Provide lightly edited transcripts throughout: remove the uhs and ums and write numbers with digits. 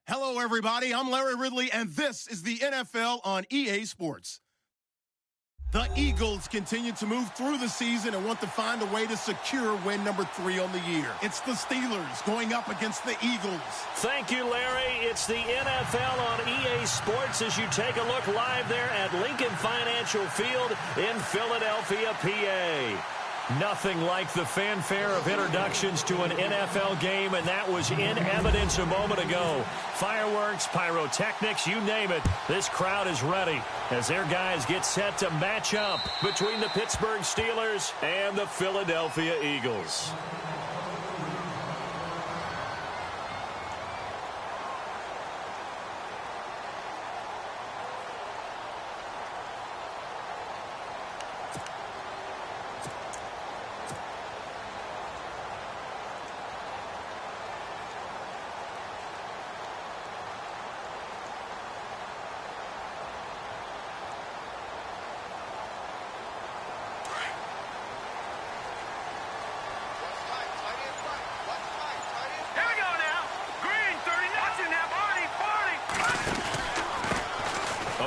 Hello, everybody. I'm Larry Ridley, and this is the NFL on EA Sports. The Eagles continue to move through the season and want to find a way to secure win number 3 on the year. It's the Steelers going up against the Eagles. Thank you, Larry. It's the NFL on EA Sports as you take a look live there at Lincoln Financial Field in Philadelphia, PA. Nothing like the fanfare of introductions to an NFL game, and that was in evidence a moment ago. Fireworks, pyrotechnics, you name it. This crowd is ready as their guys get set to match up between the Pittsburgh Steelers and the Philadelphia Eagles.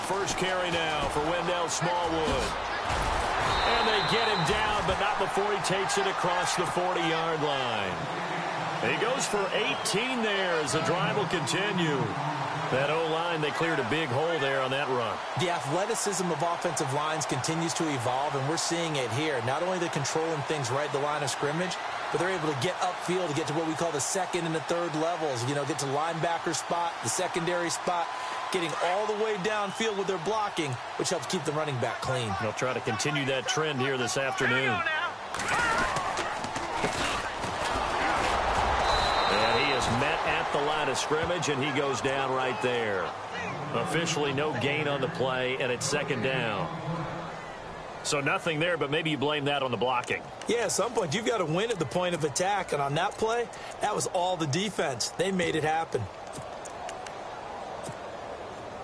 First carry now for Wendell Smallwood. And they get him down, but not before he takes it across the 40-yard line. He goes for 18 there as the drive will continue. That O-line, they cleared a big hole there on that run. The athleticism of offensive lines continues to evolve, and we're seeing it here. Not only they're controlling things right at the line of scrimmage, but they're able to get upfield to get to what we call the second and the third levels. You know, get to linebacker spot, the secondary spot, getting all the way downfield with their blocking, which helps keep the running back clean. They'll try to continue that trend here this afternoon. And he is met at the line of scrimmage, and he goes down right there. Officially no gain on the play, and it's second down. So nothing there, but maybe you blame that on the blocking. Yeah, at some point you've got to win at the point of attack, and on that play, that was all the defense. They made it happen.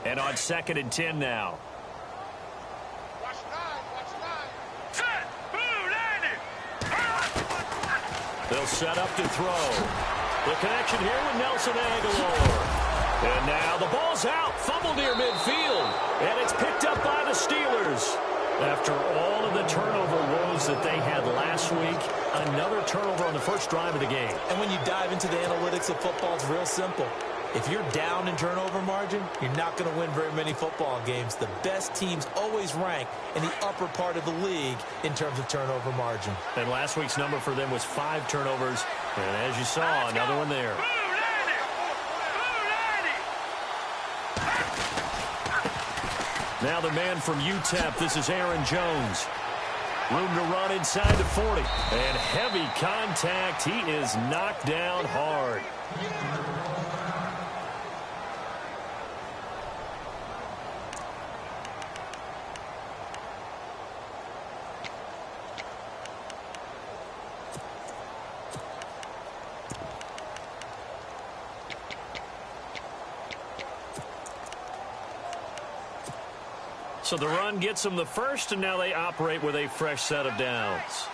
And on 2nd and 10 now. Watch nine. Set, blue, landing. They'll set up to throw. The connection here with Nelson Agholor. And now the ball's out. Fumble near midfield. And it's picked up by the Steelers. After all of the turnover woes that they had last week, another turnover on the first drive of the game. And when you dive into the analytics of football, it's real simple. If you're down in turnover margin, you're not going to win very many football games. The best teams always rank in the upper part of the league in terms of turnover margin. And last week's number for them was 5 turnovers. And as you saw, another one there. Now the man from UTEP, this is Aaron Jones. Room to run inside the 40. And heavy contact. He is knocked down hard. So the run gets them the first, and now they operate with a fresh set of downs.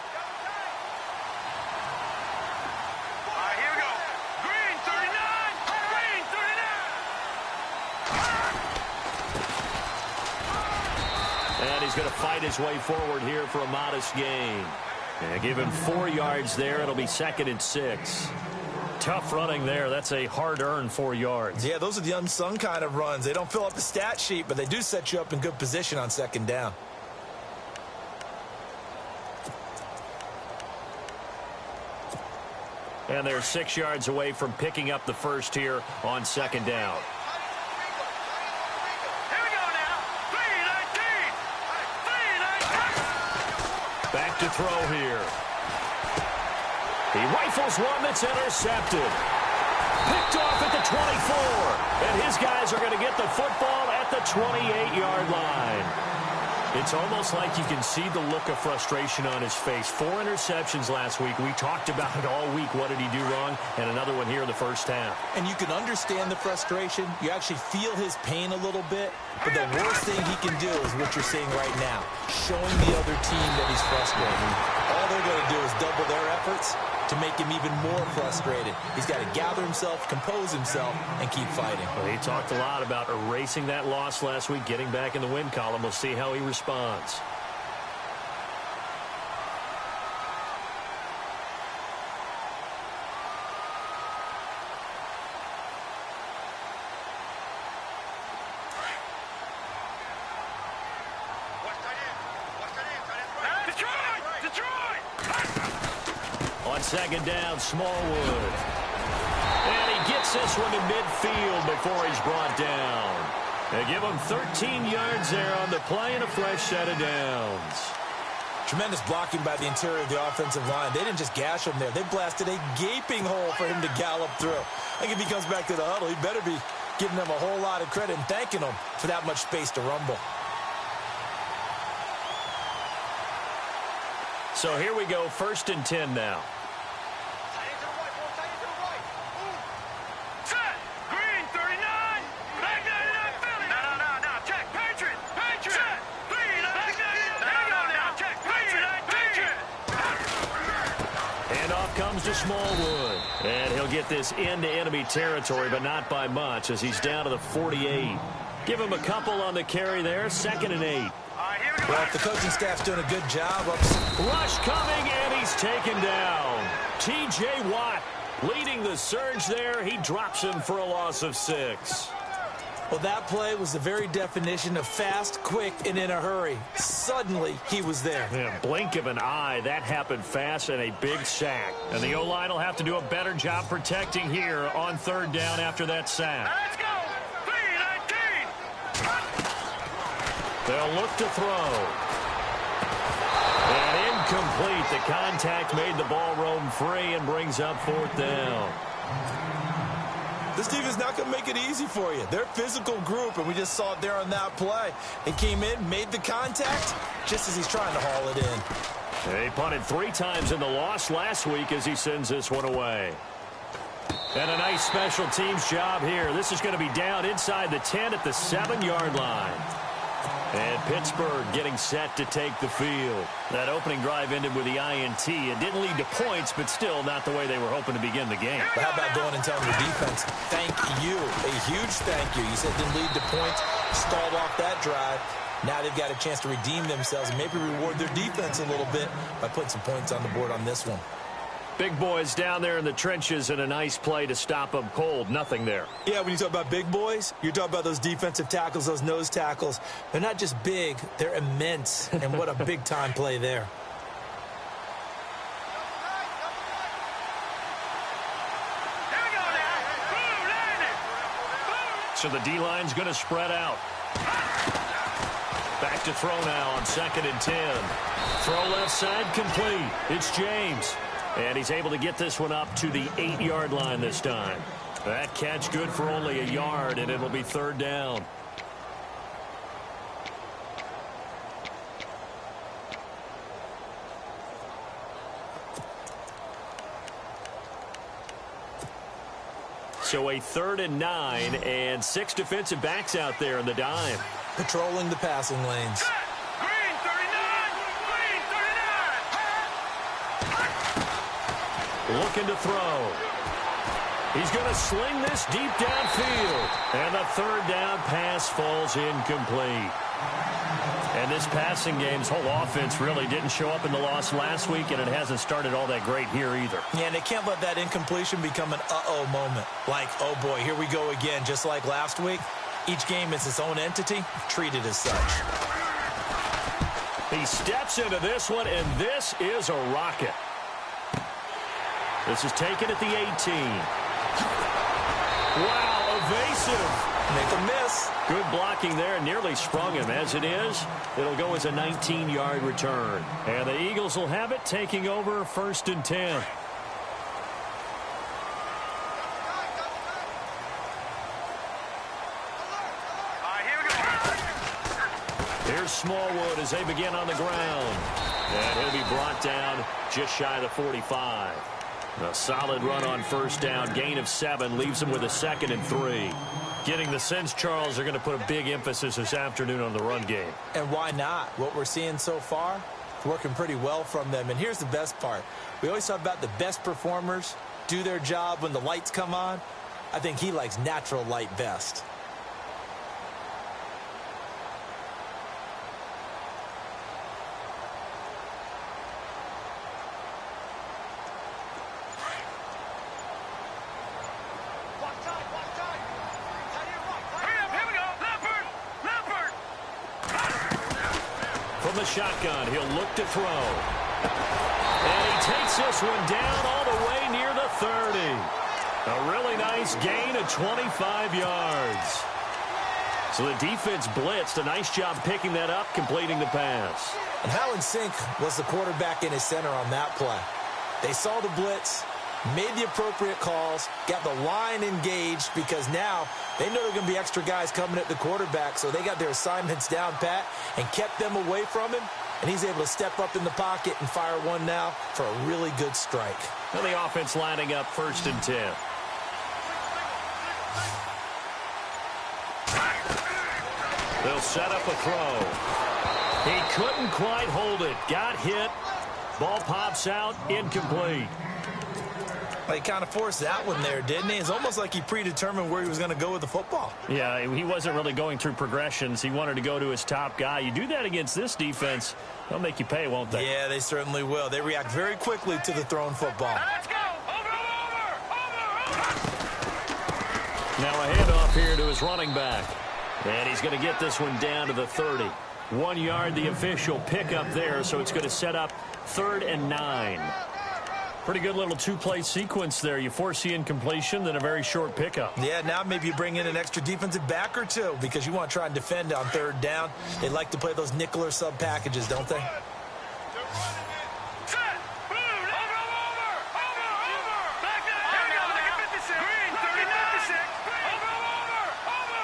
All right, here we go. Green 39. Green 39. And he's going to fight his way forward here for a modest gain. And give him 4 yards there. It'll be 2nd and 6. Tough running there. That's a hard-earned 4 yards. Yeah, those are the unsung kind of runs. They don't fill up the stat sheet, but they do set you up in good position on 2nd down. And they're 6 yards away from picking up the first here on 2nd down. Here we go now. 3-19. Back to throw here. He rifles one that's intercepted. Picked off at the 24. And his guys are going to get the football at the 28-yard line. It's almost like you can see the look of frustration on his face. 4 interceptions last week. We talked about it all week. What did he do wrong? And another one here in the first half. And you can understand the frustration. You actually feel his pain a little bit. But the worst thing he can do is what you're seeing right now, showing the other team that he's frustrated. All they're going to do is double their efforts to make him even more frustrated. He's got to gather himself, compose himself, and keep fighting. Well, he talked a lot about erasing that loss last week, getting back in the win column. We'll see how he responds. Second down, Smallwood. And he gets this one to midfield before he's brought down. They give him 13 yards there on the play and a fresh set of downs. Tremendous blocking by the interior of the offensive line. They didn't just gash him there. They blasted a gaping hole for him to gallop through. I think if he comes back to the huddle, he better be giving them a whole lot of credit and thanking them for that much space to rumble. So here we go, 1st and 10 now. To Smallwood, and he'll get this into enemy territory, but not by much as he's down to the 48. Give him a couple on the carry there, 2nd and 8. Well, if the coaching staff's doing a good job. Rush coming, and he's taken down. T.J. Watt leading the surge there. He drops him for a loss of 6. Well, that play was the very definition of fast, quick, and in a hurry. Suddenly, he was there. Yeah, blink of an eye. That happened fast and a big sack. And the O-line will have to do a better job protecting here on 3rd down after that sack. Let's go! 3-19! They'll look to throw. And incomplete. The contact made the ball roam free and brings up 4th down. This team is not going to make it easy for you. They're a physical group, and we just saw it there on that play. They came in, made the contact, just as he's trying to haul it in. He punted 3 times in the loss last week as he sends this one away. And a nice special teams job here. This is going to be down inside the 10 at the 7-yard line. And Pittsburgh getting set to take the field. That opening drive ended with the INT. It didn't lead to points, but still not the way they were hoping to begin the game. But how about going and telling your defense, thank you, a huge thank you. You said it didn't lead to points, stalled off that drive. Now they've got a chance to redeem themselves and maybe reward their defense a little bit by putting some points on the board on this one. Big boys down there in the trenches and a nice play to stop them cold. Nothing there. Yeah, when you talk about big boys, you're talking about those defensive tackles, those nose tackles. They're not just big, they're immense. And what a big-time play there. So the D-line's going to spread out. Back to throw now on 2nd and 10. Throw left side complete. It's James. And he's able to get this one up to the 8-yard line this time. That catch good for only a yard, and it'll be 3rd down. So a 3rd and 9, and 6 defensive backs out there in the dime. Patrolling the passing lanes. Green 39! Green 39! Looking to throw. He's going to sling this deep downfield. And the 3rd down pass falls incomplete. And this passing game's whole offense really didn't show up in the loss last week, and it hasn't started all that great here either. Yeah, and they can't let that incompletion become an uh-oh moment. Like, oh boy, here we go again, just like last week. Each game is its own entity, treated as such. He steps into this one, and this is a rocket. This is taken at the 18. Wow, evasive. Make a miss. Good blocking there, nearly sprung him. As it is, it'll go as a 19-yard return. And the Eagles will have it, taking over 1st and 10. Here's Smallwood as they begin on the ground. And he'll be brought down just shy of the 45. A solid run on 1st down. Gain of 7 leaves him with a 2nd and 3. Getting the sense, Charles, they're going to put a big emphasis this afternoon on the run game. And why not? What we're seeing so far, working pretty well from them. And here's the best part. We always talk about the best performers do their job when the lights come on. I think he likes natural light best. From the shotgun, he'll look to throw. And he takes this one down all the way near the 30. A really nice gain of 25 yards. So the defense blitzed. A nice job picking that up, completing the pass. And how in sync was the quarterback and his center on that play? They saw the blitz, made the appropriate calls, got the line engaged because now they know there are going to be extra guys coming at the quarterback, so they got their assignments down pat and kept them away from him, and he's able to step up in the pocket and fire one now for a really good strike. And the offense lining up 1st and 10. They'll set up a throw. He couldn't quite hold it. Got hit. Ball pops out. Incomplete. He kind of forced that one there, didn't he? It's almost like he predetermined where he was going to go with the football. Yeah, he wasn't really going through progressions. He wanted to go to his top guy. You do that against this defense, they'll make you pay, won't they? Yeah, they certainly will. They react very quickly to the thrown football. Let's go! Over! Now a handoff here to his running back. And he's going to get this one down to the 30. 1 yard, the official pickup there, so it's going to set up 3rd and 9. Pretty good little two-play sequence there. You force the incompletion, then a very short pickup. Yeah, now maybe you bring in an extra defensive back or two because you want to try and defend on 3rd down. They like to play those nickel or sub packages, don't they? Set! Boom! Over! Back there! Here we go! Look at 56! Green, 39! Over!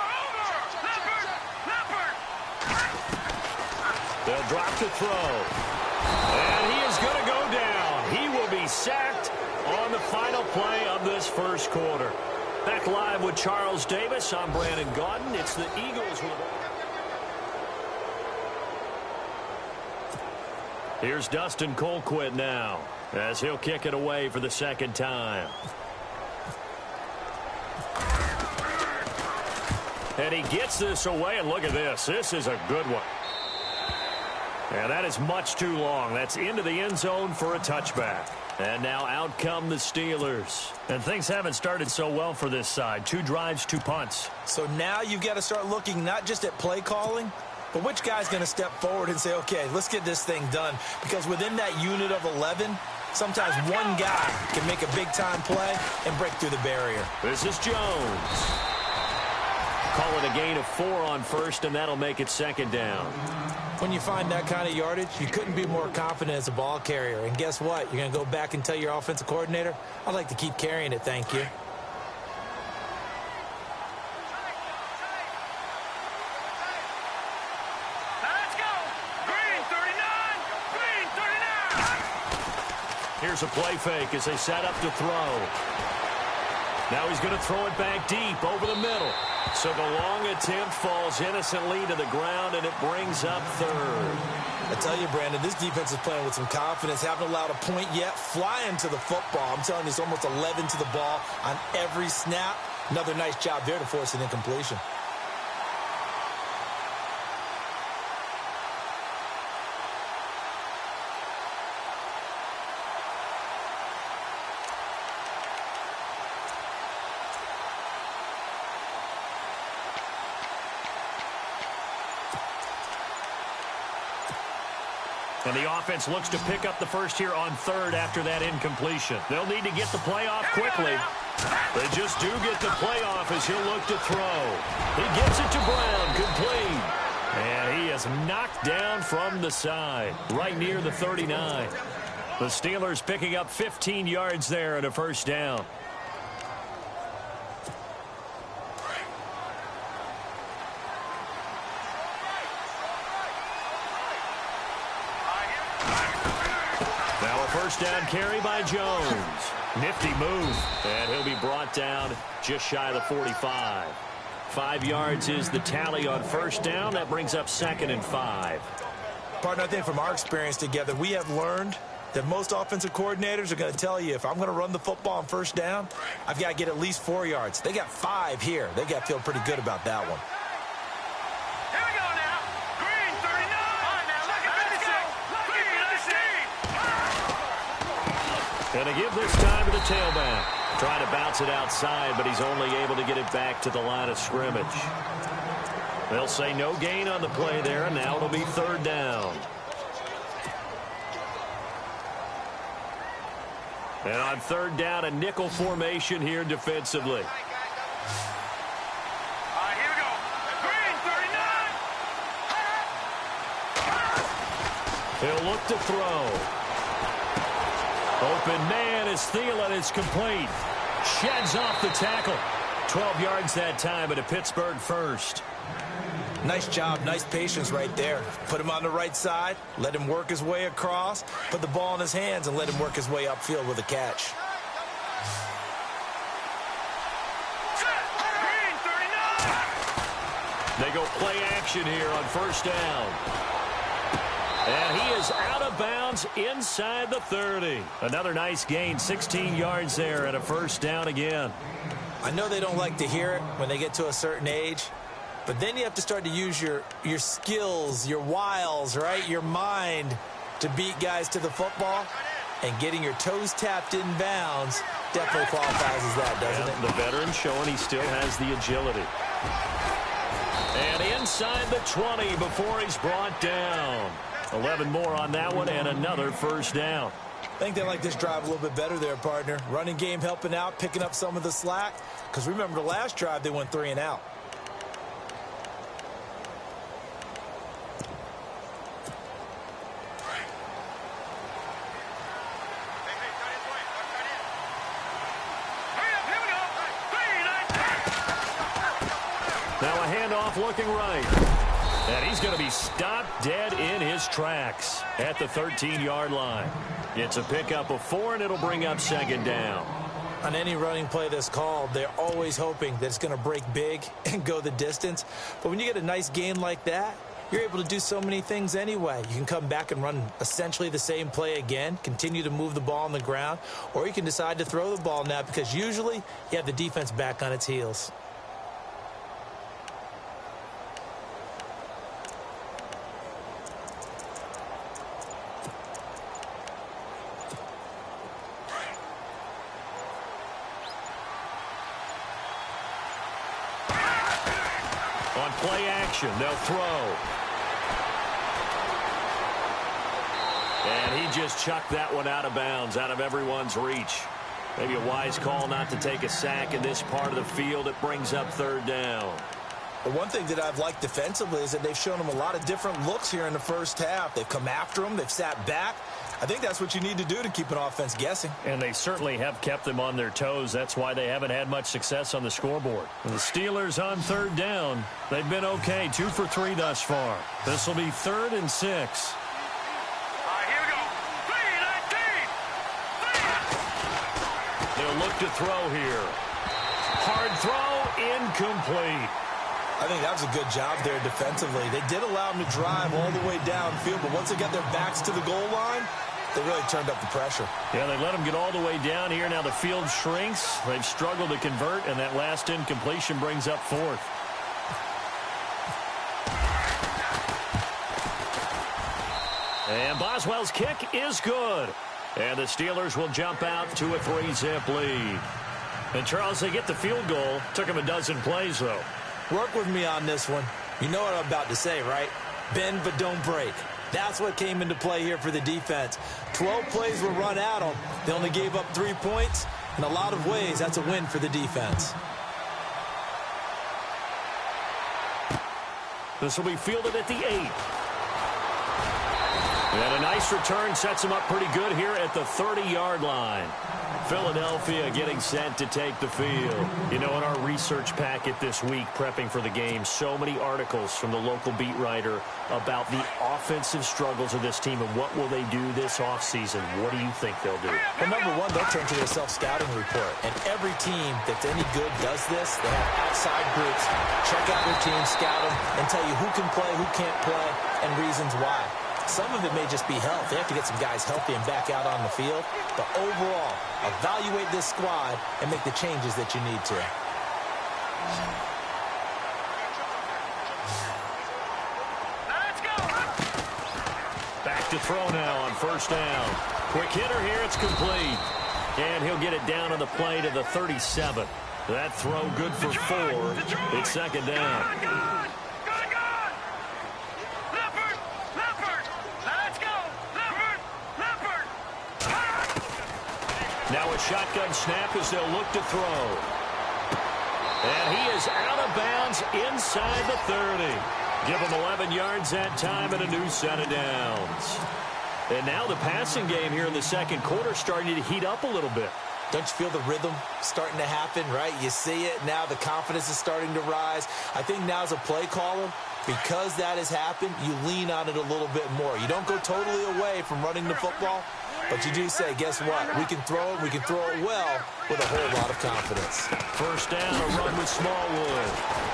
Leopard! They'll drop to throw. And he is going to go down. He will be sacked on the final play of this first quarter. Back live with Charles Davis. I'm Brandon Gaudin. It's the Eagles with... Here's Dustin Colquitt now as he'll kick it away for the 2nd time. And he gets this away, and look at this. This is a good one. And that is much too long. That's into the end zone for a touchback. And now out come the Steelers. And things haven't started so well for this side. 2 drives, 2 punts. So now you've got to start looking not just at play calling, but which guy's going to step forward and say, okay, let's get this thing done. Because within that unit of 11, sometimes one guy can make a big-time play and break through the barrier. This is Jones. Call it a gain of 4 on 1st, and that'll make it 2nd down. When you find that kind of yardage, you couldn't be more confident as a ball carrier. And guess what? You're going to go back and tell your offensive coordinator, I'd like to keep carrying it, thank you. Let's go! Green, 39! Green, 39! Here's a play fake as they set up to throw. Now he's going to throw it back deep over the middle. So the long attempt falls innocently to the ground, and it brings up 3rd. I tell you, Brandon, this defense is playing with some confidence. Haven't allowed a point yet. Flying to the football. I'm telling you, it's almost 11 to the ball on every snap. Another nice job there to force an incompletion. And the offense looks to pick up the first here on 3rd after that incompletion. They'll need to get the play off quickly. They just do get the play off as he'll look to throw. He gets it to Brown, complete. And he is knocked down from the side, right near the 39. The Steelers picking up 15 yards there and a 1st down. Now a 1st down carry by Jones. Nifty move, and he'll be brought down just shy of the 45. 5 yards is the tally on 1st down. That brings up 2nd and 5. Partner, I think from our experience together, we have learned that most offensive coordinators are going to tell you, if I'm going to run the football on first down, I've got to get at least 4 yards. They got 5 here. They got to feel pretty good about that one. Here we go now. Green, 39. All right, now, look at this. Green, 15. And to give this time to the tailback. Trying to bounce it outside, but he's only able to get it back to the line of scrimmage. They'll say no gain on the play there, and now it'll be third down. And on third down, a nickel formation here defensively. All right, here we go. Green, 39. He'll look to throw. Open man is Thielen. It's complete. Sheds off the tackle. 12 yards that time, but a Pittsburgh first. Nice job, nice patience right there. Put him on the right side, let him work his way across, put the ball in his hands, and let him work his way upfield with a catch. Green, 39. They go play action here on first down. And he is out of bounds inside the 30. Another nice gain, 16 yards there, and a first down again. I know they don't like to hear it when they get to a certain age, but then you have to start to use your skills, your wiles, right? Your mind to beat guys to the football. And getting your toes tapped in bounds definitely qualifies as that, doesn't it? The veteran showing he still has the agility. And inside the 20 before he's brought down. 11 more on that one and another first down. I think they like this drive a little bit better there, partner. Running game helping out, picking up some of the slack. Because remember the last drive, they went 3 and out. Now a handoff looking right. And he's going to be stopped dead in his tracks at the 13-yard line. It's a pickup of 4, and it'll bring up second down. On any running play that's called, they're always hoping that it's going to break big and go the distance. But when you get a nice gain like that, you're able to do so many things anyway. You can come back and run essentially the same play again, continue to move the ball on the ground, or you can decide to throw the ball now because usually you have the defense back on its heels. On play action, they'll throw. And he just chucked that one out of bounds, out of everyone's reach. Maybe a wise call not to take a sack in this part of the field. It brings up third down. The one thing that I've liked defensively is that they've shown them a lot of different looks here in the first half. They've come after them. They've sat back. I think that's what you need to do to keep an offense guessing. And they certainly have kept them on their toes. That's why they haven't had much success on the scoreboard. And the Steelers on third down, they've been okay. 2 for 3 thus far. This will be 3rd and 6. All right, here we go. 3, 19. They'll look to throw here. Hard throw, incomplete. I think that was a good job there defensively. They did allow them to drive all the way downfield, but once they got their backs to the goal line, they really turned up the pressure. Yeah, they let them get all the way down here. Now the field shrinks. They've struggled to convert, and that last incompletion brings up 4th. And Boswell's kick is good. And the Steelers will jump out to a 3-zip lead. And, Charles, they get the field goal. Took them a dozen plays, though. Work with me on this one. You know what I'm about to say, right? Bend but don't break. That's what came into play here for the defense. 12 plays were run at them. They only gave up 3 points. In a lot of ways, that's a win for the defense. This will be fielded at the 8. And a nice return sets them up pretty good here at the 30-yard line. Philadelphia getting set to take the field. You know, in our research packet this week, prepping for the game, so many articles from the local beat writer about the offensive struggles of this team and what will they do this offseason. What do you think they'll do? Well, number one, they'll turn to their self-scouting report. And every team that's any good does this. They have outside groups. Check out their team, scout them, and tell you who can play, who can't play, and reasons why. Some of it may just be health. They have to get some guys healthy and back out on the field. But overall, evaluate this squad and make the changes that you need to. Let's go. Back to throw now on first down. Quick hitter here. It's complete. And he'll get it down on the play to the 37. That throw good for 4. It's second down. Good. Leopard. Let's go. Leopard. Now a shotgun snap as they'll look to throw. And he is out of bounds inside the 30. Give him 11 yards that time and a new set of downs. And now the passing game here in the second quarter starting to heat up a little bit. Don't you feel the rhythm starting to happen, right? You see it now. The confidence is starting to rise. I think now as a play caller, because that has happened, you lean on it a little bit more. You don't go totally away from running the football, but you do say, guess what? We can throw it. We can throw it well with a whole lot of confidence. First down, a run with Smallwood.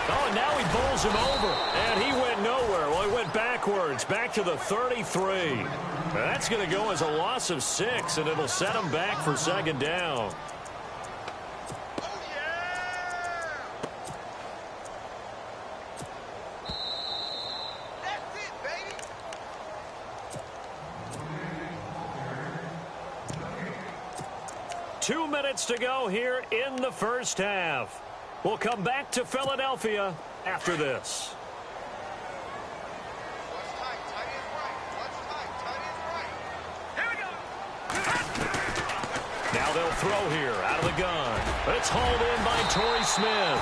Oh, and now he bowls him over. And he went nowhere. Well, he went backwards, back to the 33. That's going to go as a loss of 6, and it'll set him back for second down. That's it, baby. Two minutes to go here in the first half. We'll come back to Philadelphia after this. Now they'll throw here out of the gun. It's hauled in by Torrey Smith.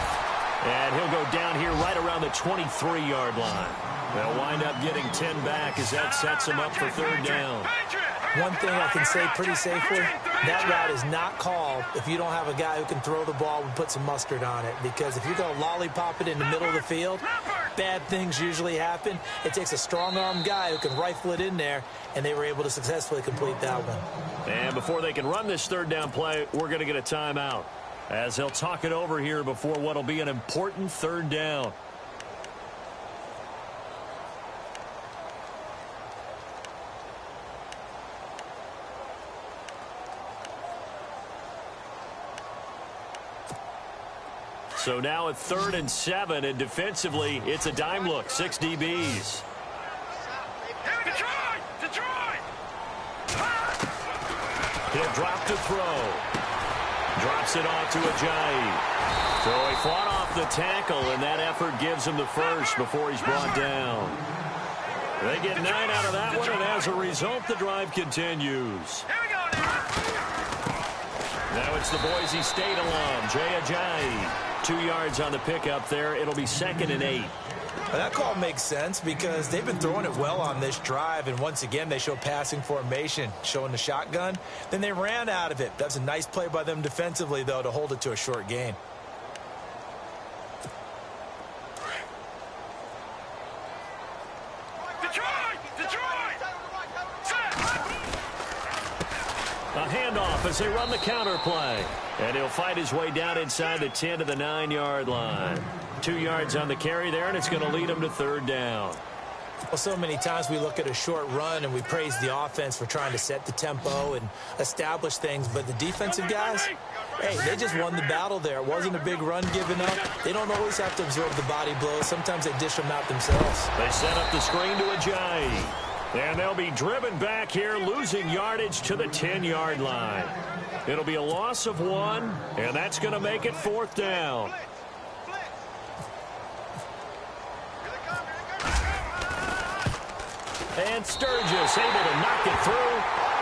And he'll go down here right around the 23-yard line. They'll wind up getting 10 back as that sets them up for third down. One thing I can say pretty safely, that route is not called if you don't have a guy who can throw the ball and put some mustard on it. Because if you're going to lollipop it in the middle of the field, bad things usually happen. It takes a strong-arm guy who can rifle it in there, and they were able to successfully complete that one. And before they can run this third down play, we're going to get a timeout, as they'll talk it over here before what will be an important third down. So now at 3rd and 7, and defensively, it's a dime look, 6 DBs. Detroit! He'll drop to throw. Drops it off to Ajayi. So he fought off the tackle, and that effort gives him the first before he's brought down. They get 9 out of that one, and as a result, the drive continues. Here we go now. Now it's the Boise State alum, Jay Ajayi. 2 yards on the pickup there. It'll be 2nd and 8. Well, that call makes sense because they've been throwing it well on this drive, and once again they show passing formation, showing the shotgun. Then they ran out of it. That's a nice play by them defensively, though, to hold it to a short gain. A handoff as they run the counter play. And he'll fight his way down inside the 10 to the 9-yard line. 2 yards on the carry there, and it's going to lead him to third down. Well, so many times we look at a short run and we praise the offense for trying to set the tempo and establish things, but the defensive guys, hey, they just won the battle there. It wasn't a big run given up. They don't always have to absorb the body blows. Sometimes they dish them out themselves. They set up the screen to Ajayi. And they'll be driven back here, losing yardage to the 10-yard line. It'll be a loss of 1, and that's going to make it 4th down. And Sturgis able to knock it through,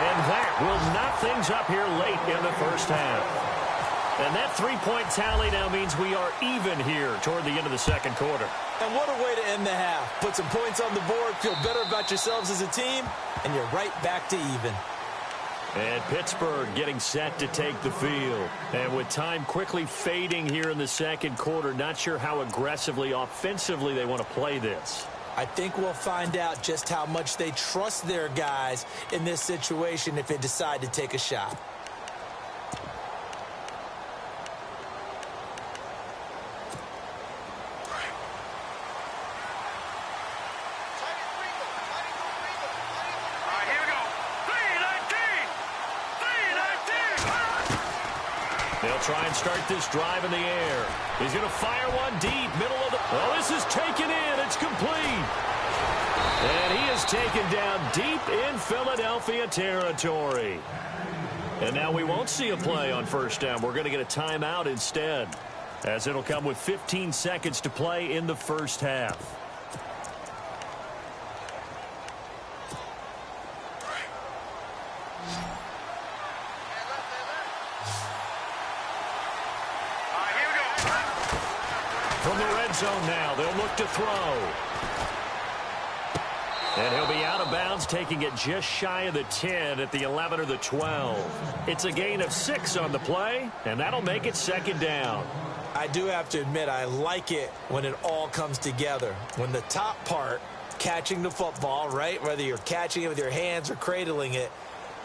and that will knock things up here late in the first half. And that 3-point tally now means we are even here toward the end of the second quarter. And what a way to end the half. Put some points on the board, feel better about yourselves as a team, and you're right back to even. And Pittsburgh getting set to take the field. And with time quickly fading here in the second quarter, not sure how aggressively, offensively they want to play this. I think we'll find out just how much they trust their guys in this situation if they decide to take a shot. They'll try and start this drive in the air. He's going to fire one deep, middle of the... Oh, this is taken in. It's complete. And he is taken down deep in Philadelphia territory. And now we won't see a play on first down. We're going to get a timeout instead, as it'll come with 15 seconds to play in the first half. From the red zone now, they'll look to throw. And he'll be out of bounds, taking it just shy of the 10 at the 11 or the 12. It's a gain of 6 on the play, and that'll make it second down. I do have to admit, I like it when it all comes together. When the top part, catching the football, right, whether you're catching it with your hands or cradling it,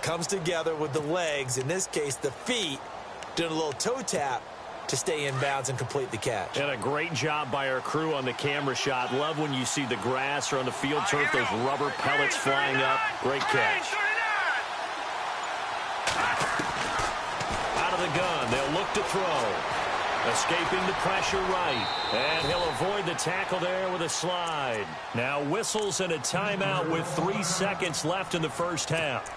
comes together with the legs, in this case the feet, doing a little toe tap to stay in bounds and complete the catch. And a great job by our crew on the camera shot. Love when you see the grass or on the field turf, those rubber pellets flying up. Great catch. Out of the gun, they'll look to throw. Escaping the pressure right. And he'll avoid the tackle there with a slide. Now whistles and a timeout with 3 seconds left in the first half.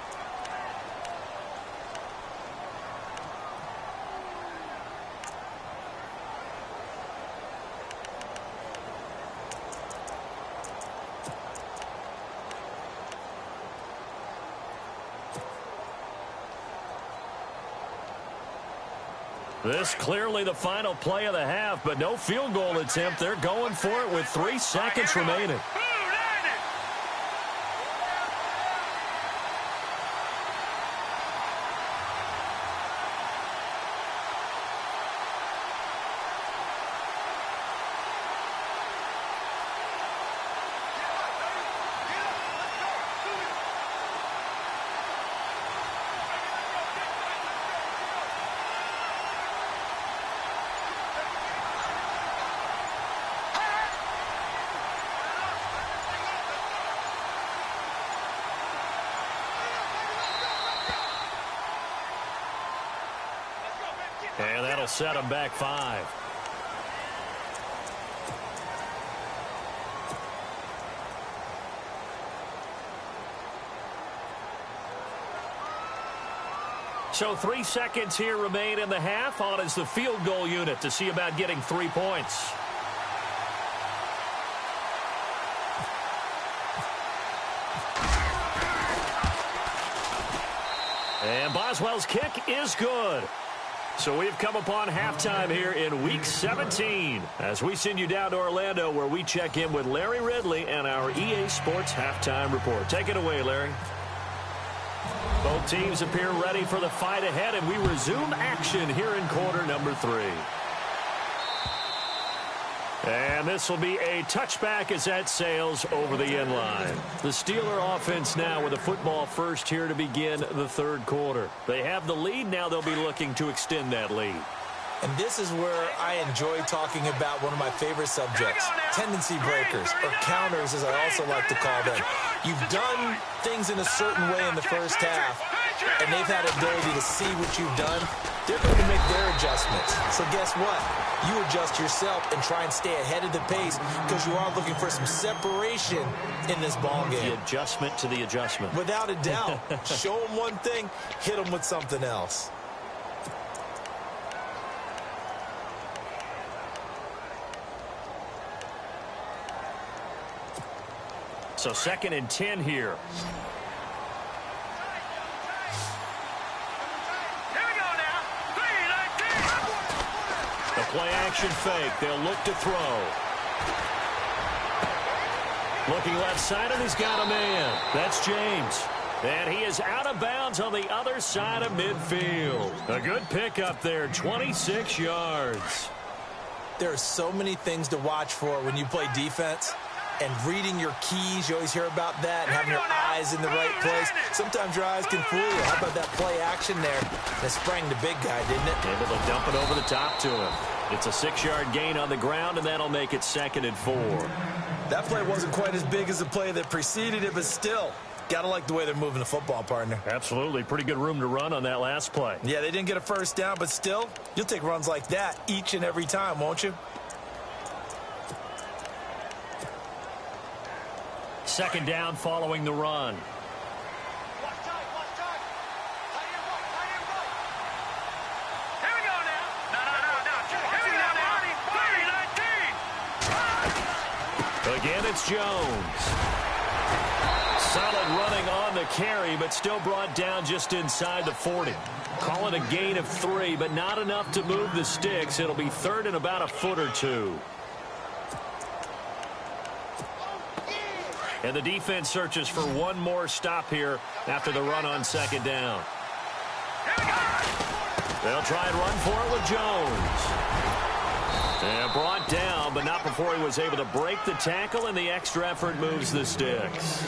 This clearly the final play of the half, but no field goal attempt. They're going for it with 3 seconds remaining. And that'll set them back 5. So 3 seconds here remain in the half. On is the field goal unit to see about getting 3 points. And Boswell's kick is good. So we've come upon halftime here in Week 17 as we send you down to Orlando, where we check in with Larry Ridley and our EA Sports Halftime Report. Take it away, Larry. Both teams appear ready for the fight ahead, and we resume action here in quarter number 3. And this will be a touchback as that sails over the end line. The Steeler offense now with a football first here to begin the third quarter. They have the lead. Now they'll be looking to extend that lead. And this is where I enjoy talking about one of my favorite subjects, tendency breakers, or counters as I also like to call them. You've done things in a certain way in the first half, and they've had ability to see what you've done. They're going to make their adjustments. So guess what? You adjust yourself and try and stay ahead of the pace because you are looking for some separation in this ball game. The adjustment to the adjustment. Without a doubt. Show them one thing, hit them with something else. So 2nd and 10 here. The play action fake. They'll look to throw. Looking left side, and he's got a man. That's James. And he is out of bounds on the other side of midfield. A good pickup there, 26 yards. There are so many things to watch for when you play defense. And reading your keys, you always hear about that, and having your eyes in the right place. Sometimes your eyes can fool you. How about that play action there? That sprang the big guy, didn't it? Able to dump it over the top to him. It's a 6-yard gain on the ground, and that'll make it 2nd and 4. That play wasn't quite as big as the play that preceded it, but still, Got to like the way they're moving the football, partner. Absolutely. Pretty good room to run on that last play. Yeah, they didn't get a first down, but still, you'll take runs like that each and every time, won't you? Second down following the run. Again, it's Jones. Solid running on the carry, but still brought down just inside the 40. Call it a gain of 3, but not enough to move the sticks. It'll be third and about a foot or two. And the defense searches for one more stop here after the run on second down. They'll try and run for it with Jones. And brought down, but not before he was able to break the tackle, and the extra effort moves the sticks.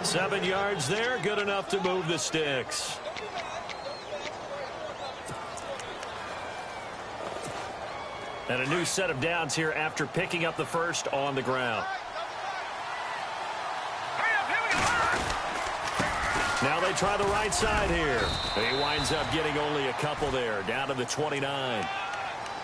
7 yards there, good enough to move the sticks. And a new set of downs here after picking up the first on the ground. Now they try the right side here. He winds up getting only a couple there, down to the 29.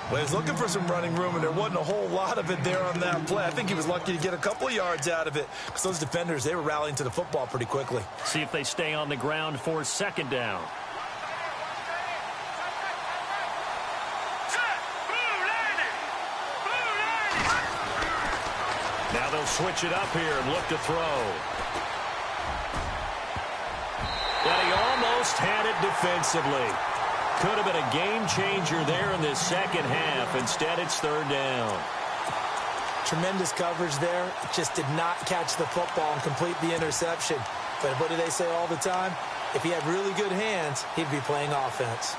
Well, he was looking for some running room, and there wasn't a whole lot of it there on that play. I think he was lucky to get a couple of yards out of it because those defenders, they were rallying to the football pretty quickly. See if they stay on the ground for second down. Now they'll switch it up here and look to throw. And he almost had it defensively. Could have been a game changer there in this second half. Instead, it's third down. Tremendous coverage there. Just did not catch the football and complete the interception. But what do they say all the time? If he had really good hands, he'd be playing offense.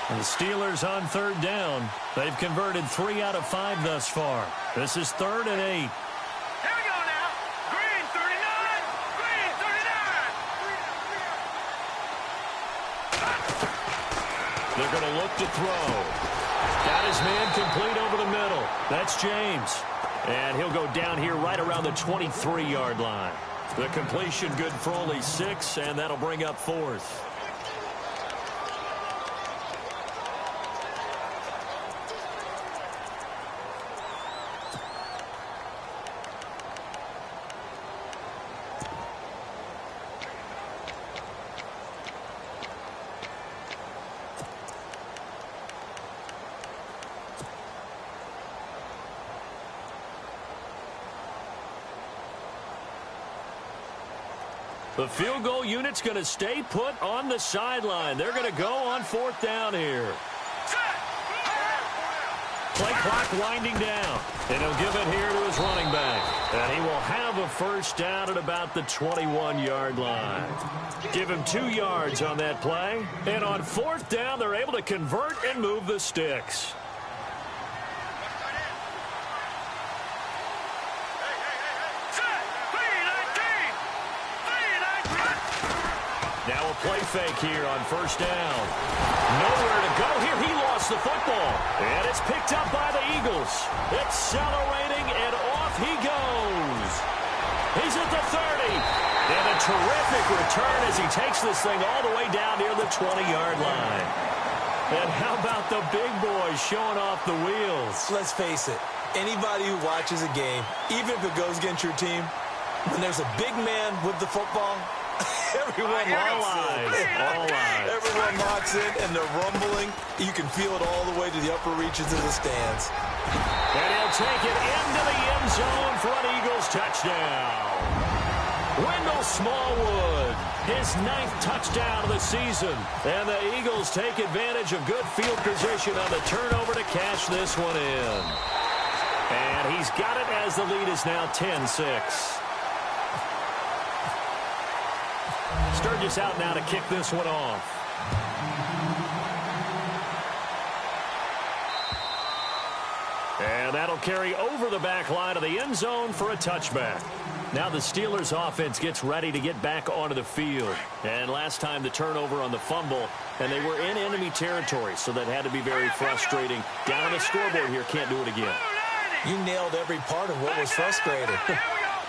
And the Steelers on third down. They've converted 3 out of 5 thus far. This is 3rd and 8. They're going to look to throw. Got his man complete over the middle. That's James. And he'll go down here right around the 23-yard line. The completion good for only 6, and that'll bring up 4th. The field goal unit's going to stay put on the sideline. They're going to go on 4th down here. Play clock winding down. And he'll give it here to his running back. And he will have a first down at about the 21-yard line. Give him 2 yards on that play. And on 4th down, they're able to convert and move the sticks. Now a play fake here on first down. Nowhere to go here. He lost the football. And it's picked up by the Eagles. Accelerating, and off he goes. He's at the 30. And a terrific return as he takes this thing all the way down near the 20-yard line. And how about the big boys showing off the wheels? Let's face it. Anybody who watches a game, even if it goes against your team, when there's a big man with the football, everyone locks in. Everyone locks in, and they're rumbling. You can feel it all the way to the upper reaches of the stands. And he'll take it into the end zone for an Eagles touchdown. Wendell Smallwood, his 9th touchdown of the season. And the Eagles take advantage of good field position on the turnover to cash this one in. And he's got it as the lead is now 10-6. Sturgis out now to kick this one off. And that'll carry over the back line of the end zone for a touchback. Now the Steelers offense gets ready to get back onto the field. And last time the turnover on the fumble, and they were in enemy territory, so that had to be very frustrating. Down on the scoreboard here, can't do it again. You nailed every part of what was frustrating.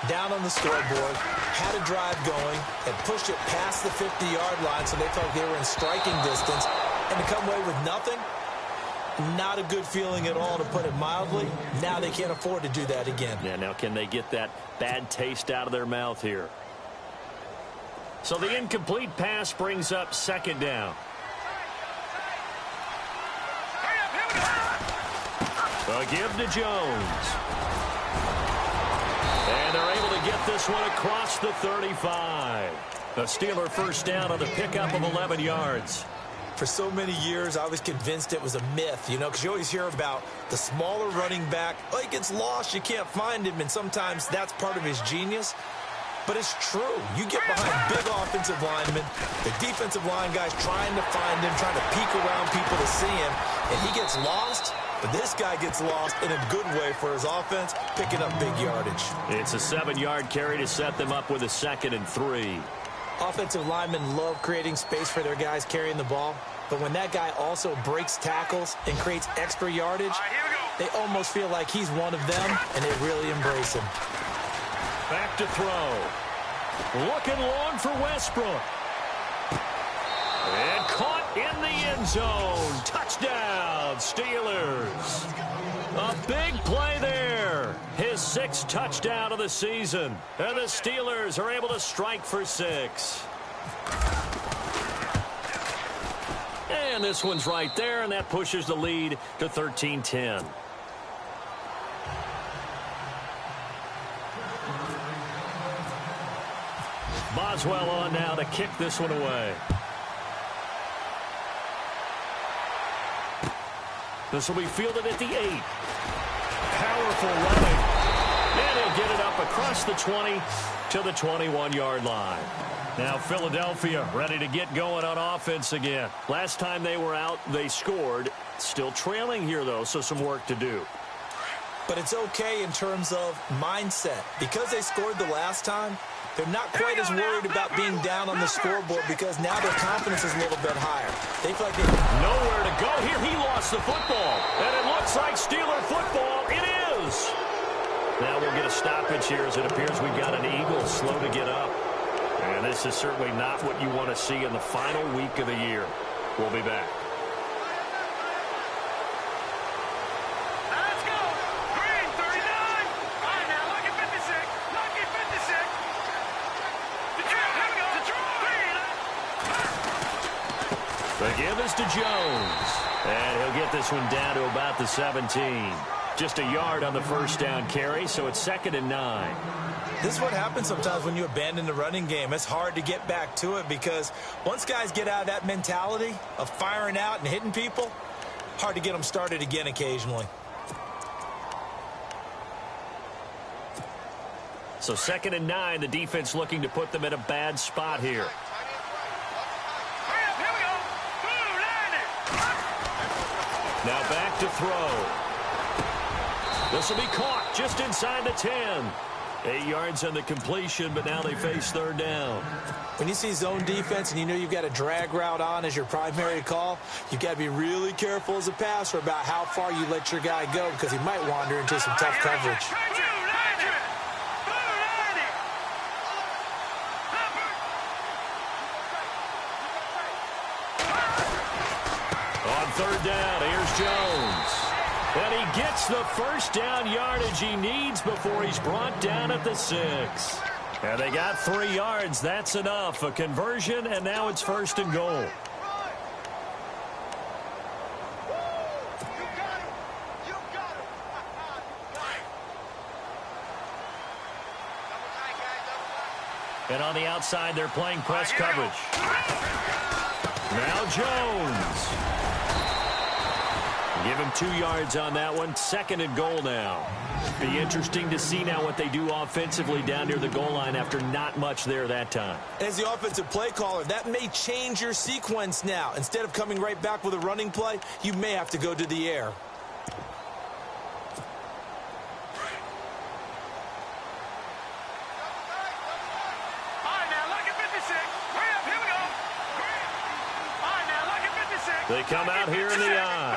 Down on the scoreboard, had a drive going, and pushed it past the 50-yard line so they felt like they were in striking distance. And to come away with nothing, not a good feeling at all, to put it mildly. Now they can't afford to do that again. Yeah, now can they get that bad taste out of their mouth here? So the incomplete pass brings up second down. A give to Jones. And they're able to get this one across the 35. A Steeler first down on the pickup of 11 yards. For so many years, I was convinced it was a myth, because you always hear about the smaller running back. Oh, he gets lost, you can't find him, and sometimes that's part of his genius. But it's true. You get behind big offensive linemen, the defensive line guys trying to find him, trying to peek around people to see him, and he gets lost. But this guy gets lost in a good way for his offense, picking up big yardage. It's a 7-yard carry to set them up with a 2nd and 3. Offensive linemen love creating space for their guys carrying the ball. But when that guy also breaks tackles and creates extra yardage, they almost feel like he's one of them, and they really embrace him. Back to throw. Looking long for Westbrook. And caught in the end zone. Touchdown, Steelers. A big play there. His 6th touchdown of the season. And the Steelers are able to strike for 6. And this one's right there, and that pushes the lead to 13-10. Boswell on now to kick this one away. This will be fielded at the 8. Powerful running. And he'll get it up across the 20 to the 21-yard line. Now Philadelphia ready to get going on offense again. Last time they were out, they scored. Still trailing here, though, so some work to do. But it's okay in terms of mindset. Because they scored the last time, they're not quite as worried about being down on the scoreboard because now their confidence is a little bit higher. They feel like they nowhere to go. Here he lost the football. And it looks like Steeler football. It is. Now we'll get a stoppage here as it appears we got an Eagle slow to get up. And this is certainly not what you want to see in the final week of the year. We'll be back. Let's go. Green, 39. All right, now, lucky 56. Lucky 56. Detroit, here we go. Detroit. Green. The give is to Jones. And he'll get this one down to about the 17. Just a yard on the first down carry, so it's 2nd and 9. This is what happens sometimes when you abandon the running game. It's hard to get back to it because once guys get out of that mentality of firing out and hitting people, hard to get them started again occasionally. So 2nd and 9, the defense looking to put them in a bad spot here. Hurry up, here we go. Blue, line it. Now back to throw. This will be caught just inside the 10. 8 yards on the completion, but now they face 3rd down. When you see zone defense and you know you've got a drag route on as your primary call, you've got to be really careful as a passer about how far you let your guy go because he might wander into some tough coverage. On 3rd down, here's Jones. And he gets the first down yardage he needs before he's brought down at the 6. And they got 3 yards. That's enough. A conversion, and now it's 1st and goal. And on the outside, they're playing press coverage. Now Jones. Give him 2 yards on that one. 2nd and goal now. Be interesting to see now what they do offensively down near the goal line after not much there that time. As the offensive play caller, that may change your sequence now. Instead of coming right back with a running play, you may have to go to the air. All right, now, lucky 56. Hurry up, here we go. All right, now, lucky 56. They come out here in the I.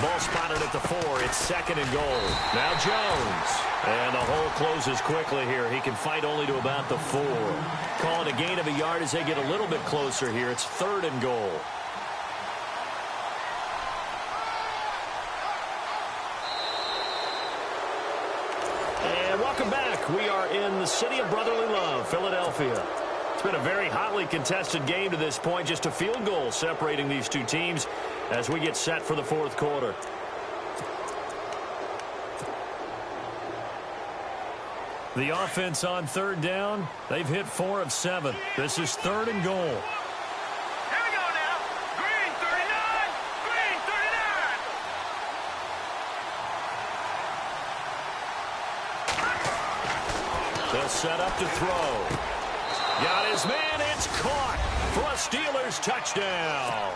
Ball spotted at the 4. It's 2nd and goal. Now Jones. And the hole closes quickly here. He can fight only to about the 4. Call it a gain of a yard as they get a little bit closer here. It's 3rd and goal. And welcome back. We are in the city of brotherly love, Philadelphia. It's been a very hotly contested game to this point. Just a field goal separating these two teams as we get set for the 4th quarter. The offense on 3rd down. They've hit 4 of 7. This is 3rd and goal. Here we go now. Green 39. Green 39. They'll set up to throw. Got his man. It's caught for a Steelers touchdown.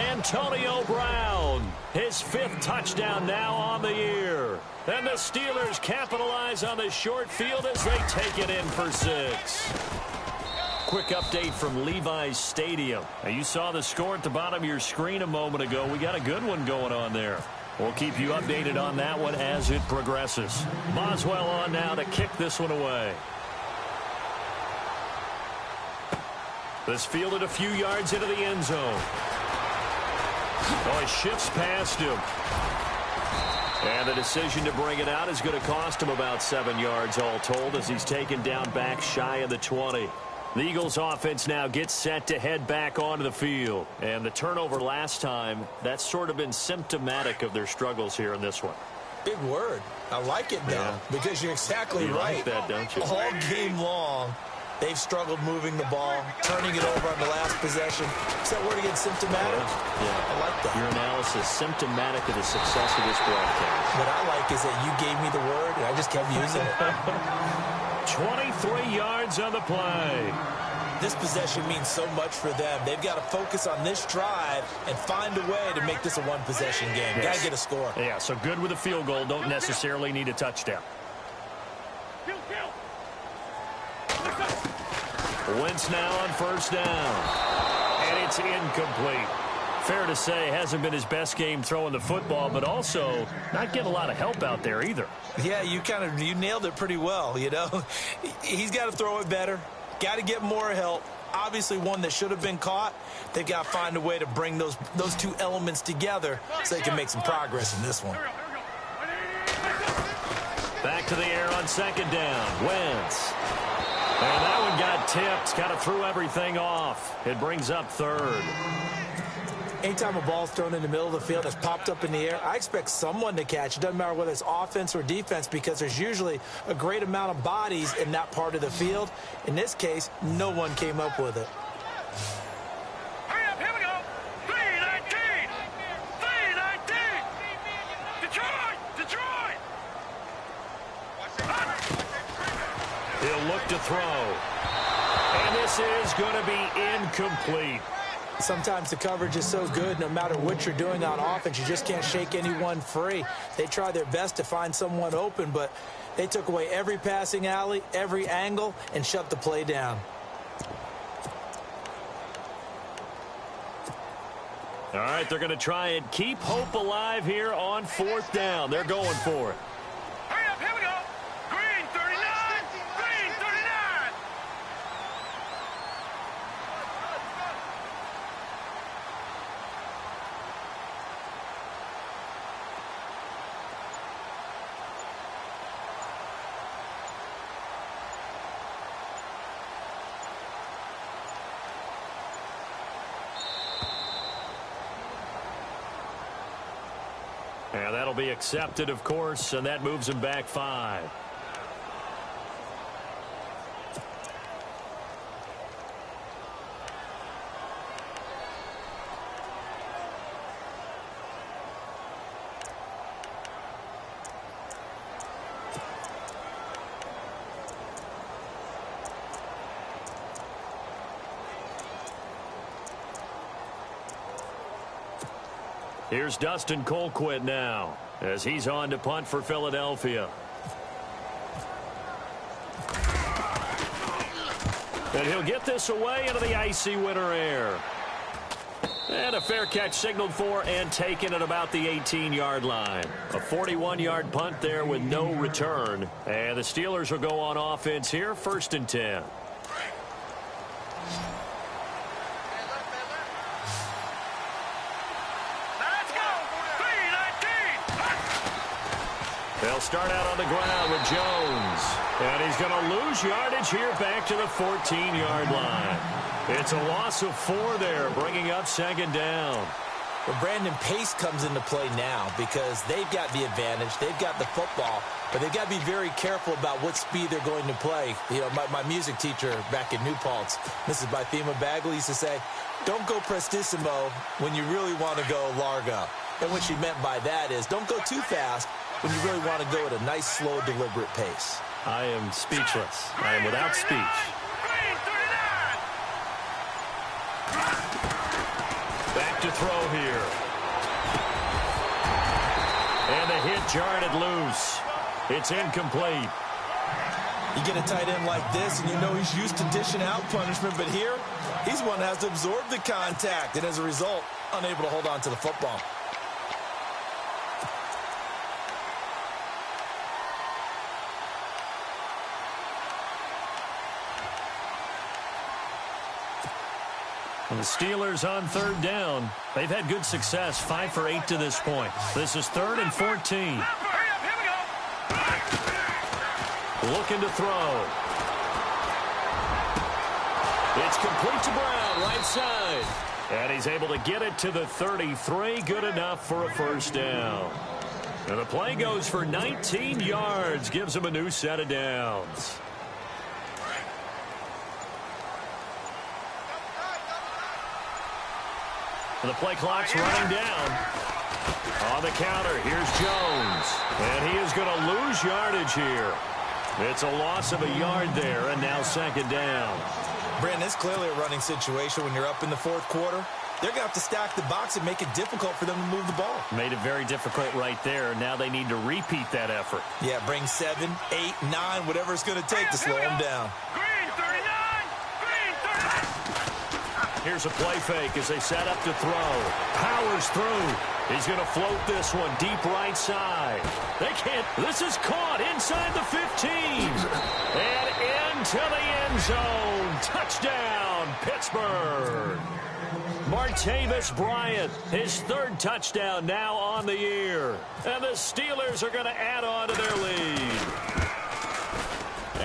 Antonio Brown, his 5th touchdown now on the year. And the Steelers capitalize on the short field as they take it in for 6. Quick update from Levi's Stadium. Now, you saw the score at the bottom of your screen a moment ago. We got a good one going on there. We'll keep you updated on that one as it progresses. Boswell on now to kick this one away. This fielded a few yards into the end zone. Oh, he shifts past him. And the decision to bring it out is going to cost him about 7 yards all told as he's taken down back shy of the 20. The Eagles offense now gets set to head back onto the field. And the turnover last time, that's sort of been symptomatic of their struggles here in this one. Big word. I like it, though, because you're exactly you right. Like that, don't you? All game long, they've struggled moving the ball, turning it over on the last possession. Is that word again, symptomatic? Yeah. I like that. Your analysis, symptomatic of the success of this broadcast. What I like is that you gave me the word, and I just kept using it. 23 yards on the play. This possession means so much for them. They've got to focus on this drive and find a way to make this a one-possession game. Yes. Got to get a score. Yeah, so good with a field goal. Don't necessarily need a touchdown. Wentz now on 1st down. And it's incomplete. Fair to say, hasn't been his best game throwing the football, but also not getting a lot of help out there either. Yeah, you nailed it pretty well, you know. He's got to throw it better. Got to get more help. Obviously one that should have been caught. They've got to find a way to bring those two elements together so they can make some progress in this one. Back to the air on 2nd down. Wentz. And that one got tipped. Kind of threw everything off. It brings up 3rd. Anytime a ball's thrown in the middle of the field that's popped up in the air, I expect someone to catch. It doesn't matter whether it's offense or defense because there's usually a great amount of bodies in that part of the field. In this case, no one came up with it. Hurry up, here we go. 319. 319. Detroit. He'll look to throw. And this is going to be incomplete. Sometimes the coverage is so good, no matter what you're doing on offense, you just can't shake anyone free. They try their best to find someone open, but they took away every passing alley, every angle, and shut the play down. All right, they're going to try and keep hope alive here on 4th down. They're going for it. Hurry up, here we go. Green 39. Green 39. And that'll be accepted, of course, and that moves him back 5. Here's Dustin Colquitt now as he's on to punt for Philadelphia. And he'll get this away into the icy winter air. And a fair catch signaled for and taken at about the 18-yard line. A 41-yard punt there with no return. And the Steelers will go on offense here, 1st and 10. They'll start out on the ground with Jones. And he's going to lose yardage here back to the 14-yard line. It's a loss of 4 there, bringing up 2nd down. Well, Brandon, pace comes into play now because they've got the advantage. They've got the football, but they've got to be very careful about what speed they're going to play. You know, my music teacher back in New Paltz, Mrs. Bythema Bagley, used to say, don't go prestissimo when you really want to go largo. And what she meant by that is don't go too fast when you really want to go at a nice, slow, deliberate pace. I am speechless. I am without speech. Back to throw here. And the hit jarred it loose. It's incomplete. You get a tight end like this, and you know he's used to dishing out punishment, but here, he's one that has to absorb the contact, and as a result, unable to hold on to the football. And the Steelers on 3rd down. They've had good success, 5 for 8 to this point. This is 3rd and 14. Looking to throw. It's complete to Brown, right side. And he's able to get it to the 33. Good enough for a 1st down. And the play goes for 19 yards. Gives him a new set of downs. And the play clock's running down. On the counter, here's Jones. And he is going to lose yardage here. It's a loss of a yard there, and now 2nd down. Brandon, it's clearly a running situation when you're up in the 4th quarter. They're going to have to stack the box and make it difficult for them to move the ball. Made it very difficult right there. Now they need to repeat that effort. Yeah, bring 7, 8, 9, whatever it's going to take to slow them down. Green 39! Green 39! Here's a play fake as they set up to throw. Powers through. He's going to float this one deep right side. They can't. This is caught inside the 15. And into the end zone. Touchdown, Pittsburgh. Martavis Bryant, his 3rd touchdown now on the year. And the Steelers are going to add on to their lead.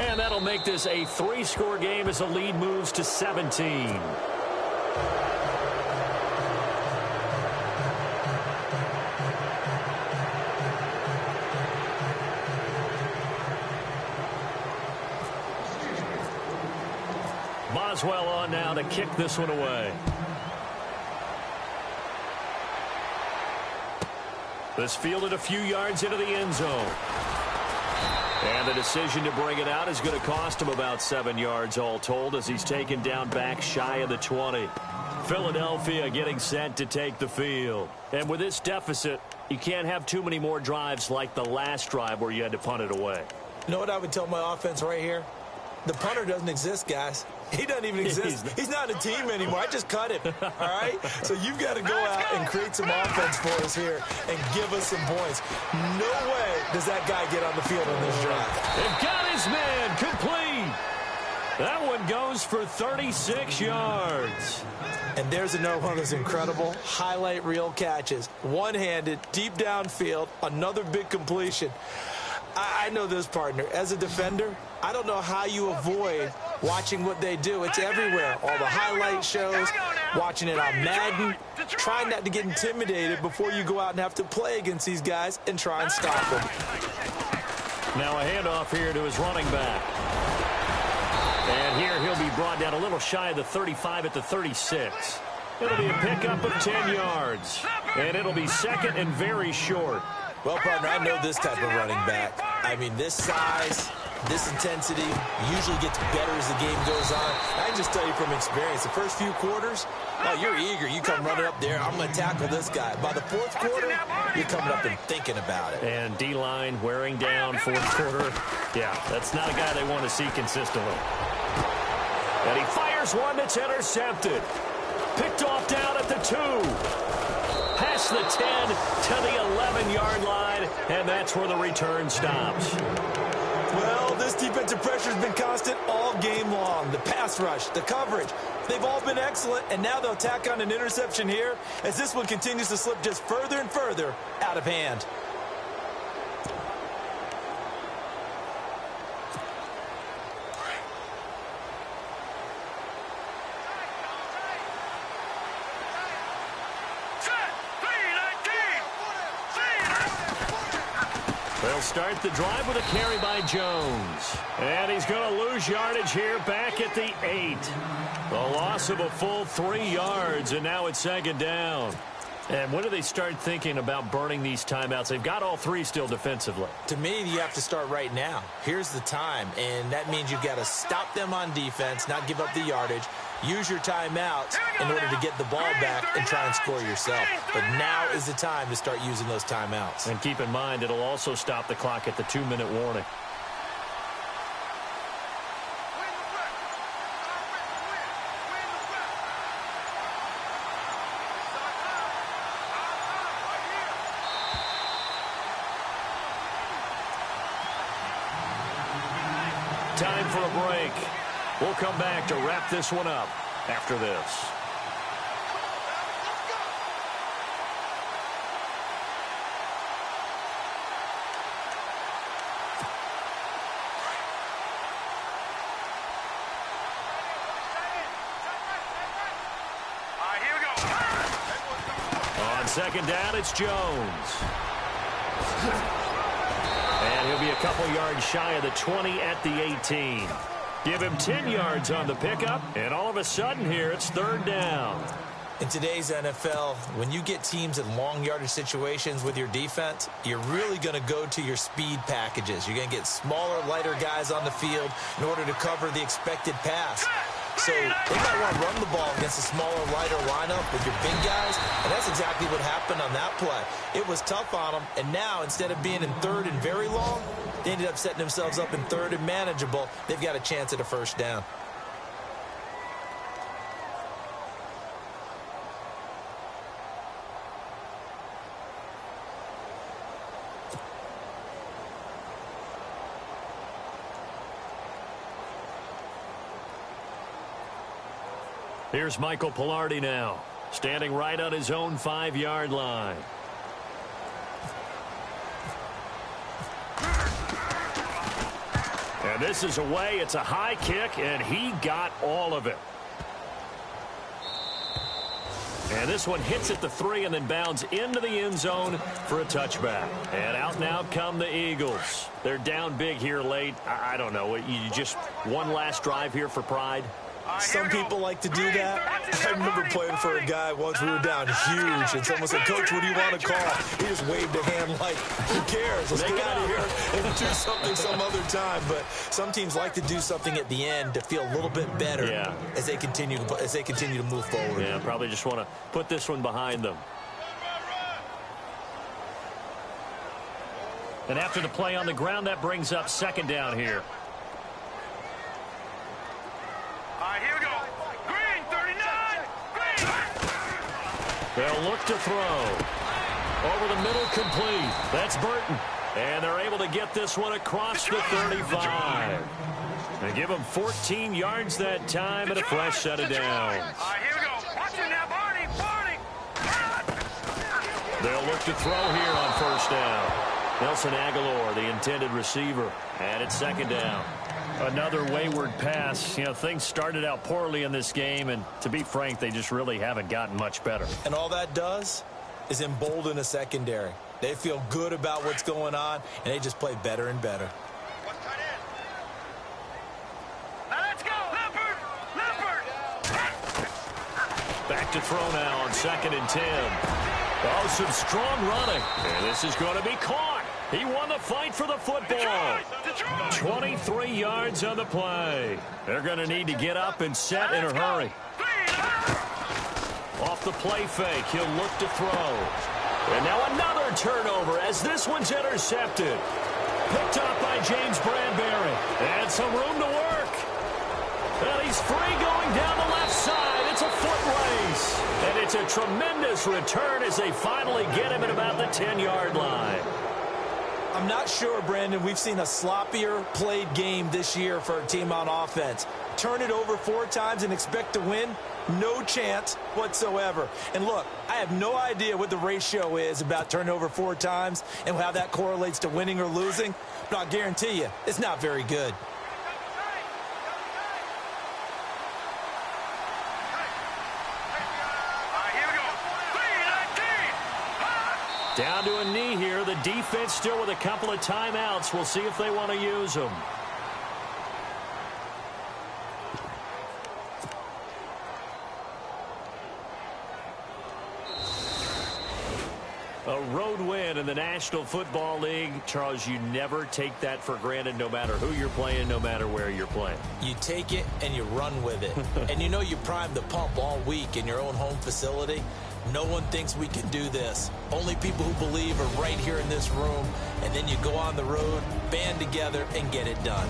And that'll make this a 3-score game as the lead moves to 17. Boswell on now to kick this one away. This fielded a few yards into the end zone. And the decision to bring it out is going to cost him about 7 yards all told as he's taken down back shy of the 20. Philadelphia getting set to take the field. And with this deficit, you can't have too many more drives like the last drive where you had to punt it away. You know what I would tell my offense right here? The punter doesn't exist, guys. He doesn't even exist. He's not a team anymore. I just cut him. All right? So you've got to go out and create some offense for us here and give us some points. No way does that guy get on the field on this drive. They've got his man complete. That one goes for 36 yards. And there's another one of those incredible highlight reel catches. One-handed, deep downfield, another big completion. I know this, partner. As a defender, I don't know how you avoid watching what they do. It's everywhere. All the highlight shows, watching it on Madden, trying not to get intimidated before you go out and have to play against these guys and try and stop them. Now a handoff here to his running back. And here he'll be brought down a little shy of the 35 at the 36. It'll be a pickup of 10 yards. And it'll be 2nd and very short. Well, partner, I know this type of running back. I mean, this size, this intensity usually gets better as the game goes on. I can just tell you from experience, the first few quarters, oh, you're eager. You come running up there, I'm going to tackle this guy. By the 4th quarter, you're coming up and thinking about it. And D-line wearing down 4th quarter. Yeah, that's not a guy they want to see consistently. And he fires one that's intercepted. Picked off down at the 2. Past the 10 to the 11-yard line, and that's where the return stops. Well, this defensive pressure has been constant all game long. The pass rush, the coverage, they've all been excellent, and now they'll tack on an interception here as this one continues to slip just further and further out of hand. They'll start the drive with a carry by Jones. And he's going to lose yardage here back at the 8. The loss of a full 3 yards, and now it's second down. And when do they start thinking about burning these timeouts? They've got all 3 still defensively. To me, you have to start right now. Here's the time, and that means you've got to stop them on defense, not give up the yardage, use your timeouts in order to get the ball back and try and score yourself. But now is the time to start using those timeouts. And keep in mind, it'll also stop the clock at the 2-minute warning. Time for a break. We'll come back to wrap this one up after this. Here we go. On second down, it's Jones. And he'll be a couple yards shy of the 20 at the 18. Give him 10 yards on the pickup, and all of a sudden here, it's third down. In today's NFL, when you get teams in long yardage situations with your defense, you're really going to go to your speed packages. You're going to get smaller, lighter guys on the field in order to cover the expected pass. So they might want to run the ball against a smaller, lighter lineup with your big guys, and that's exactly what happened on that play. It was tough on them, and now instead of being in third and very long, they ended up setting themselves up in third and manageable. They've got a chance at a first down. Here's Michael Palardy now, standing right on his own 5-yard line. And this is away. It's a high kick, and he got all of it. And this one hits at the 3 and then bounds into the end zone for a touchback. And out now come the Eagles. They're down big here late. I don't know. You just one last drive here for pride? Some people like to do that. I remember playing for a guy once. We were down huge, and someone said, "Coach, what do you want to call?" He just waved a hand like, "Who cares? Let's get out of here and do something some other time." But some teams like to do something at the end to feel a little bit better as they continue to move forward. Yeah, probably just want to put this one behind them. And after the play on the ground, that brings up second down here. Here we go. Green, 39. Green. They'll look to throw. Over the middle, complete. That's Burton. And they're able to get this one across the 35. And give them 14 yards that time and a fresh set of downs. Here we go. Watch it now, Barney. Barney. They'll look to throw here on first down. Nelson Aguilar, the intended receiver. And it's second down. Another wayward pass. You know, things started out poorly in this game, and to be frank, they just really haven't gotten much better. And all that does is embolden a secondary. They feel good about what's going on, and they just play better and better. Now let's go. Leopard. Back to throw now on second and 10. Oh, some strong running. And this is going to be caught. He won the fight for the football. 23 yards on the play. They're going to need to get up and set in a hurry. Off the play fake, he'll look to throw. And now another turnover as this one's intercepted. Picked up by James Bradbury. And some room to work. And he's free going down the left side. It's a foot place. And it's a tremendous return as they finally get him at about the 10-yard line. I'm not sure, Brandon, we've seen a sloppier played game this year for a team on offense. Turn it over 4 times and expect to win? No chance whatsoever. And look, I have no idea what the ratio is about turning over 4 times and how that correlates to winning or losing, but I'll guarantee you it's not very good. Down to a knee here. The defense still with a couple of timeouts. We'll see if they want to use them. A road win in the National Football League. Charles, you never take that for granted no matter who you're playing, no matter where you're playing. You take it and you run with it. And you know you primed the pump all week in your own home facility. No one thinks we can do this. Only people who believe are right here in this room. And then you go on the road, band together, and get it done.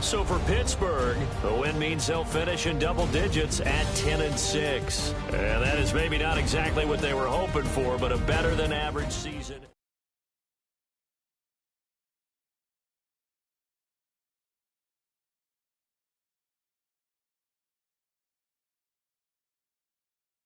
So for Pittsburgh, the win means they'll finish in double digits at 10-6. And that is maybe not exactly what they were hoping for, but a better than average season.